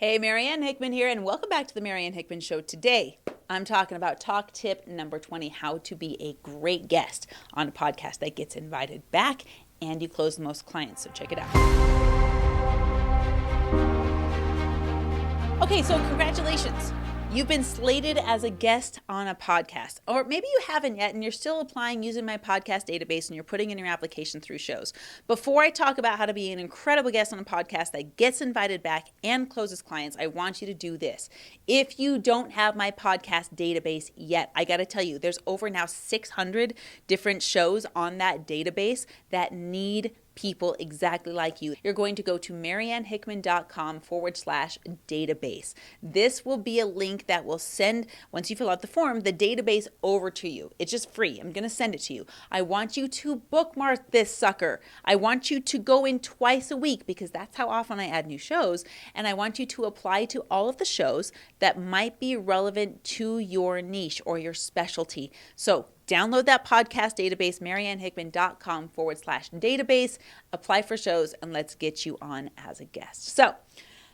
Hey, Marianne Hickman here, and welcome back to the Marianne Hickman Show. Today, I'm talking about talk tip number 20, how to be a great guest on a podcast that gets invited back and you close the most clients. So check it out. Okay, so congratulations. You've been slated as a guest on a podcast, or maybe you haven't yet and you're still applying using my podcast database and you're putting in your application through shows. Before I talk about how to be an incredible guest on a podcast that gets invited back and closes clients, I want you to do this. If you don't have my podcast database yet, I got to tell you, there's over now 600 different shows on that database that need people exactly like you. You're going to go to mariannehickman.com/database. This will be a link that will send, once you fill out the form, the database over to you. It's just free. I'm going to send it to you. I want you to bookmark this sucker. I want you to go in twice a week because that's how often I add new shows. And I want you to apply to all of the shows that might be relevant to your niche or your specialty. So download that podcast database, mariannehickman.com/database, apply for shows, and let's get you on as a guest. So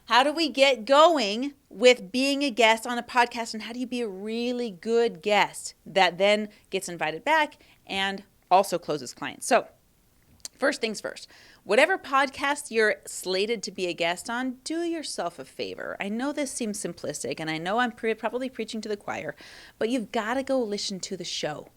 how do we get going with being a guest on a podcast, and how do you be a really good guest that then gets invited back and also closes clients? So first things first, whatever podcast you're slated to be a guest on, do yourself a favor. I know this seems simplistic, and I know I'm probably preaching to the choir, but you've got to go listen to the show.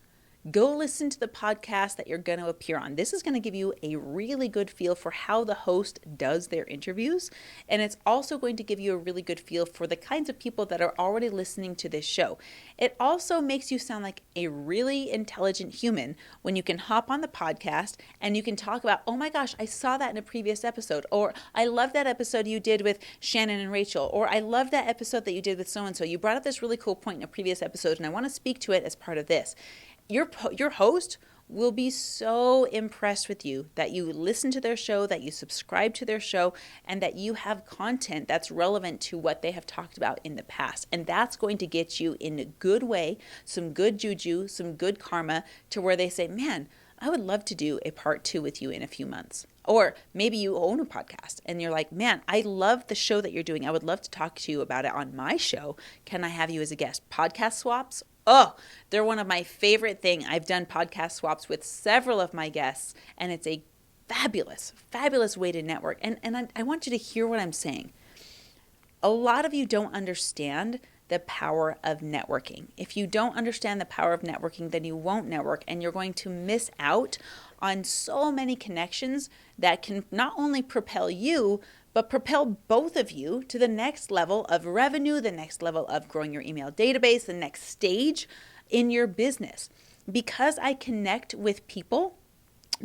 Go listen to the podcast that you're going to appear on. This is going to give you a really good feel for how the host does their interviews. And it's also going to give you a really good feel for the kinds of people that are already listening to this show. It also makes you sound like a really intelligent human when you can hop on the podcast and you can talk about, oh my gosh, I saw that in a previous episode. Or I love that episode you did with Shannon and Rachel. Or I love that episode that you did with so-and-so. You brought up this really cool point in a previous episode and I want to speak to it as part of this. Your host will be so impressed with you that you listen to their show, that you subscribe to their show, and that you have content that's relevant to what they have talked about in the past. And that's going to get you in a good way, some good juju, some good karma, to where they say, man, I would love to do a part 2 with you in a few months. Or maybe you own a podcast and you're like, man, I love the show that you're doing. I would love to talk to you about it on my show. Can I have you as a guest? Podcast swaps? Oh, they're one of my favorite things. I've done podcast swaps with several of my guests, and it's a fabulous, fabulous way to network. And I want you to hear what I'm saying. A lot of you don't understand the power of networking. If you don't understand the power of networking, then you won't network, and you're going to miss out on so many connections that can not only propel you, but propel both of you to the next level of revenue, the next level of growing your email database, the next stage in your business. Because I connect with people,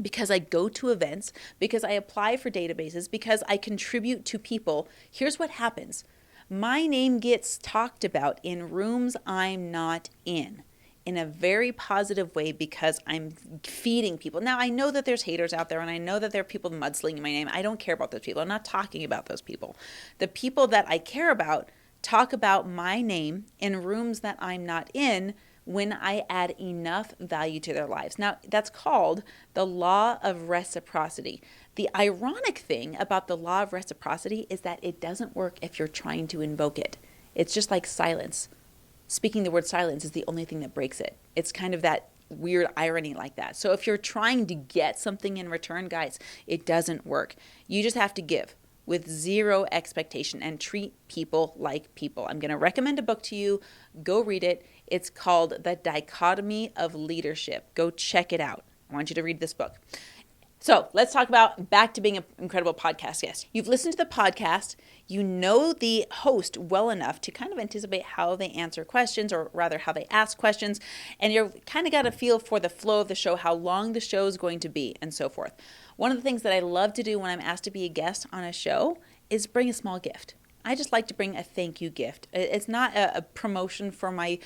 because I go to events, because I apply for databases, because I contribute to people, here's what happens. My name gets talked about in rooms I'm not in a very positive way because I'm feeding people. Now, I know that there's haters out there, and I know that there are people mudslinging my name. I don't care about those people. I'm not talking about those people. The people that I care about talk about my name in rooms that I'm not in when I add enough value to their lives. Now, that's called the law of reciprocity. The ironic thing about the law of reciprocity is that it doesn't work if you're trying to invoke it. It's just like silence. Speaking the word silence is the only thing that breaks it. It's kind of that weird irony like that. So if you're trying to get something in return, guys, it doesn't work. You just have to give with zero expectation and treat people like people. I'm going to recommend a book to you. Go read it. It's called The Dichotomy of Leadership. Go check it out. I want you to read this book. So let's talk about back to being an incredible podcast guest. You've listened to the podcast. You know the host well enough to kind of anticipate how they answer questions, or rather how they ask questions. And you're kind of got a feel for the flow of the show, how long the show is going to be, and so forth. One of the things that I love to do when I'm asked to be a guest on a show is bring a small gift. I just like to bring a thank you gift. It's not a promotion for my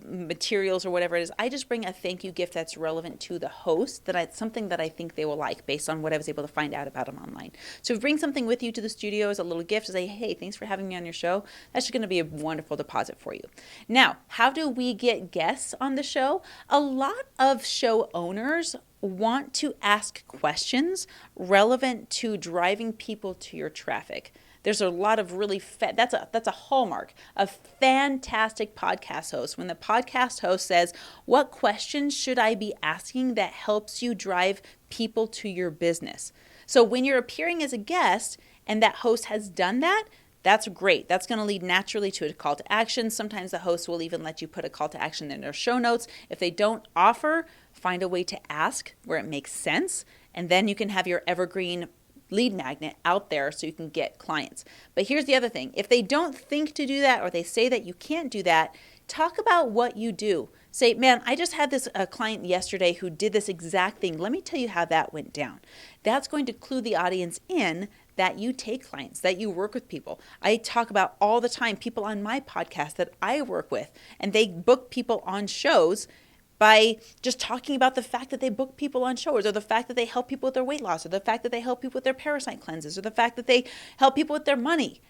materials or whatever it is. I just bring a thank you gift that's relevant to the host, something that I think they will like based on what I was able to find out about them online. So bring something with you to the studio as a little gift to say, hey, thanks for having me on your show. That's just going to be a wonderful deposit for you. Now, how do we get guests on the show? A lot of show owners want to ask questions relevant to driving people to your traffic. There's a lot of really that's a hallmark of fantastic podcast hosts. When the podcast host says, "What questions should I be asking that helps you drive people to your business?" So when you're appearing as a guest and that host has done that, that's great. That's going to lead naturally to a call to action. Sometimes the host will even let you put a call to action in their show notes. If they don't offer, find a way to ask where it makes sense. And then you can have your evergreen lead magnet out there so you can get clients. But here's the other thing. If they don't think to do that, or they say that you can't do that, talk about what you do. Say, man, I just had this client yesterday who did this exact thing. Let me tell you how that went down. That's going to clue the audience in that you take clients, that you work with people. I talk about all the time people on my podcast that I work with, and they book people on shows by just talking about the fact that they book people on shows, or the fact that they help people with their weight loss, or the fact that they help people with their parasite cleanses, or the fact that they help people with their money.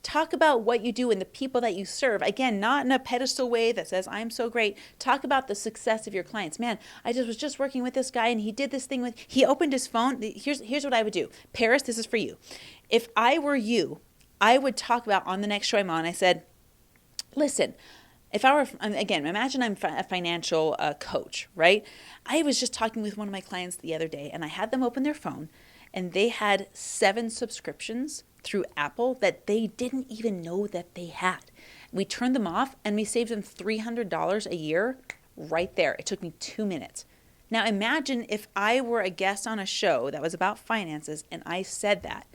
Talk about what you do and the people that you serve. Again, not in a pedestal way that says, I'm so great. Talk about the success of your clients. Man, I was just working with this guy and he did this thing he opened his phone. Here's what I would do. Paris, this is for you. If I were you, I would talk about on the next show I'm on, I said, listen, if I were, again, imagine I'm a financial coach, right? I was just talking with one of my clients the other day and I had them open their phone and they had 7 subscriptions through Apple that they didn't even know that they had. We turned them off and we saved them $300 a year right there. It took me 2 minutes. Now imagine if I were a guest on a show that was about finances and I said that.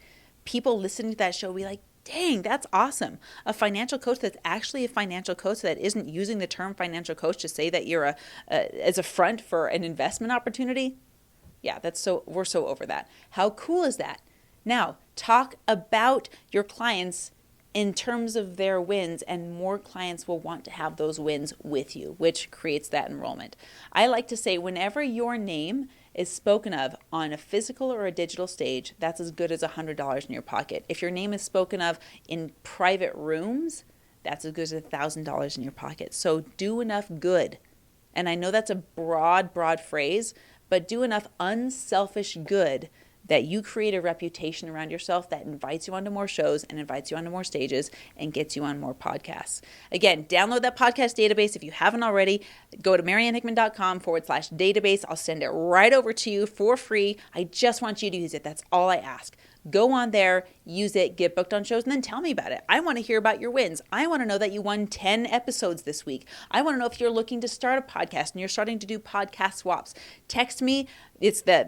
People listening to that show would be like, dang, that's awesome. A financial coach that's actually a financial coach that isn't using the term financial coach to say that you're as a front for an investment opportunity. Yeah, we're so over that. How cool is that? Now, talk about your clients in terms of their wins, and more clients will want to have those wins with you, which creates that enrollment. I like to say whenever your name is spoken of on a physical or a digital stage, that's as good as $100 in your pocket. If your name is spoken of in private rooms, that's as good as $1,000 in your pocket. So do enough good. And I know that's a broad phrase, but do enough unselfish good that you create a reputation around yourself that invites you onto more shows and invites you onto more stages and gets you on more podcasts. Again, download that podcast database if you haven't already. Go to mariannehickman.com/database. I'll send it right over to you for free. I just want you to use it. That's all I ask. Go on there, use it, get booked on shows, and then tell me about it. I want to hear about your wins. I want to know that you won 10 episodes this week. I want to know if you're looking to start a podcast and you're starting to do podcast swaps. Text me.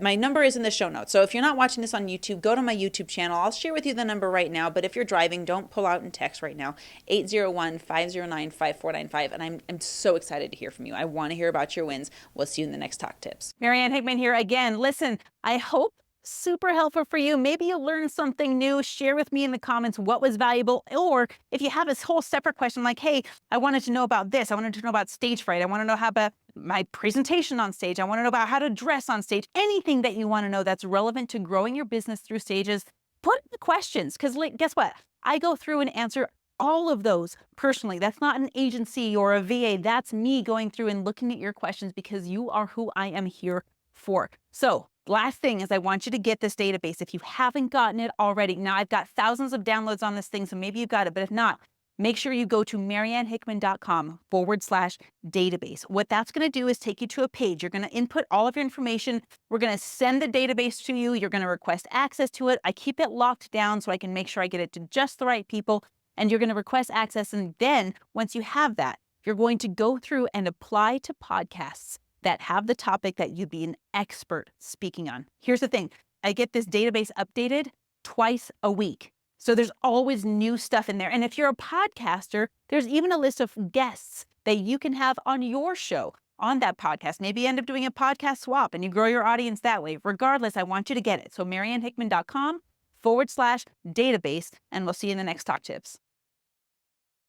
My number is in the show notes. So if you're not watching this on YouTube, go to my YouTube channel. I'll share with you the number right now, but if you're driving, don't pull out and text right now. 801-509-5495. And I'm so excited to hear from you. I want to hear about your wins. We'll see you in the next Talk Tips. Marianne Hickman here again. Listen, I hope super helpful for you. Maybe you'll learn something new. Share with me in the comments what was valuable. Or if you have this whole separate question like, hey, I wanted to know about this. I wanted to know about stage fright. I want to know how about my presentation on stage. I want to know about how to dress on stage. Anything that you want to know that's relevant to growing your business through stages, put in the questions. Because guess what? I go through and answer all of those personally. That's not an agency or a VA. That's me going through and looking at your questions because you are who I am here for. So last thing is I want you to get this database. If you haven't gotten it already, now I've got thousands of downloads on this thing, so maybe you've got it, but if not, make sure you go to mariannehickman.com/database. What that's going to do is take you to a page. You're going to input all of your information. We're going to send the database to you. You're going to request access to it. I keep it locked down so I can make sure I get it to just the right people, and you're going to request access. And then once you have that, you're going to go through and apply to podcasts that have the topic that you'd be an expert speaking on. Here's the thing. I get this database updated twice a week. So there's always new stuff in there. And if you're a podcaster, there's even a list of guests that you can have on your show on that podcast. Maybe you end up doing a podcast swap and you grow your audience that way. Regardless, I want you to get it. So mariannehickman.com/database, and we'll see you in the next Talk Tips.